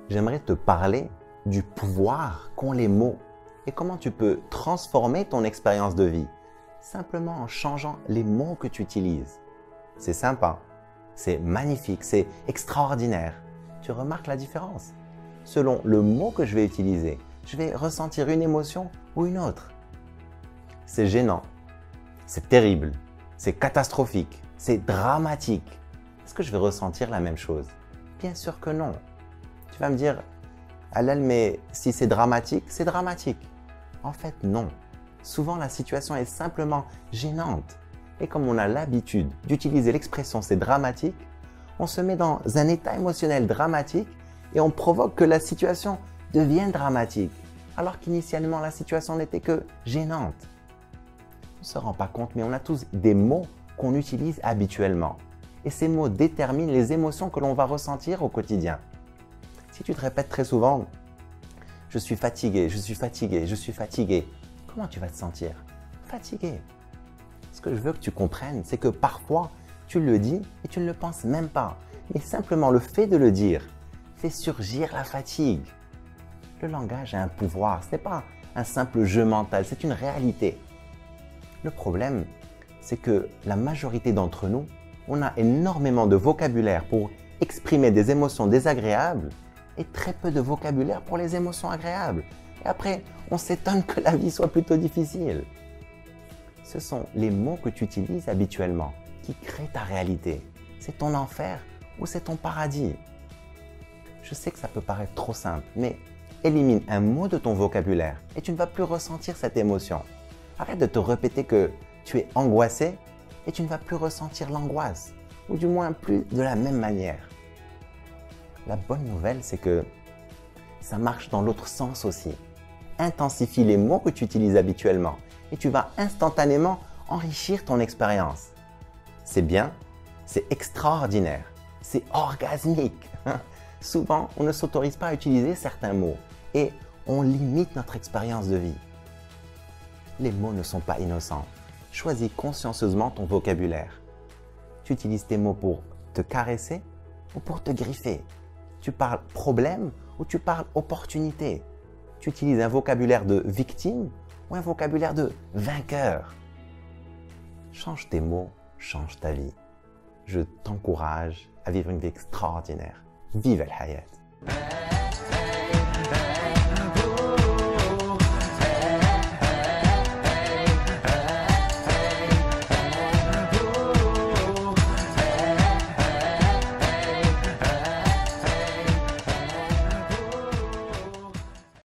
j'aimerais te parler du pouvoir qu'ont les mots et comment tu peux transformer ton expérience de vie simplement en changeant les mots que tu utilises. C'est sympa, c'est magnifique, c'est extraordinaire. Tu remarques la différence. Selon le mot que je vais utiliser, je vais ressentir une émotion ou une autre. C'est gênant, c'est terrible, c'est catastrophique, c'est dramatique. Est-ce que je vais ressentir la même chose? Bien sûr que non. Tu vas me dire, Halal, mais si c'est dramatique, c'est dramatique. En fait, non. Souvent, la situation est simplement gênante. Et comme on a l'habitude d'utiliser l'expression « c'est dramatique », on se met dans un état émotionnel dramatique et on provoque que la situation devienne dramatique, alors qu'initialement, la situation n'était que gênante. On ne se rend pas compte, mais on a tous des mots qu'on utilise habituellement. Et ces mots déterminent les émotions que l'on va ressentir au quotidien. Si tu te répètes très souvent « je suis fatigué, je suis fatigué, je suis fatigué », comment tu vas te sentir? Fatigué. Ce que je veux que tu comprennes, c'est que parfois, tu le dis et tu ne le penses même pas. Mais simplement le fait de le dire fait surgir la fatigue. Le langage a un pouvoir, ce n'est pas un simple jeu mental, c'est une réalité. Le problème, c'est que la majorité d'entre nous, on a énormément de vocabulaire pour exprimer des émotions désagréables et très peu de vocabulaire pour les émotions agréables. Et après, on s'étonne que la vie soit plutôt difficile. Ce sont les mots que tu utilises habituellement qui créent ta réalité. C'est ton enfer ou c'est ton paradis. Je sais que ça peut paraître trop simple, mais élimine un mot de ton vocabulaire et tu ne vas plus ressentir cette émotion. Arrête de te répéter que tu es angoissé et tu ne vas plus ressentir l'angoisse, ou du moins plus de la même manière. La bonne nouvelle, c'est que ça marche dans l'autre sens aussi. Intensifie les mots que tu utilises habituellement et tu vas instantanément enrichir ton expérience. C'est bien, c'est extraordinaire, c'est orgasmique. Souvent, on ne s'autorise pas à utiliser certains mots et on limite notre expérience de vie. Les mots ne sont pas innocents. Choisis consciencieusement ton vocabulaire. Tu utilises tes mots pour te caresser ou pour te griffer. Tu parles problème ou tu parles opportunité. Tu utilises un vocabulaire de victime ou un vocabulaire de vainqueur. Change tes mots, change ta vie. Je t'encourage à vivre une vie extraordinaire. Vive el hayat.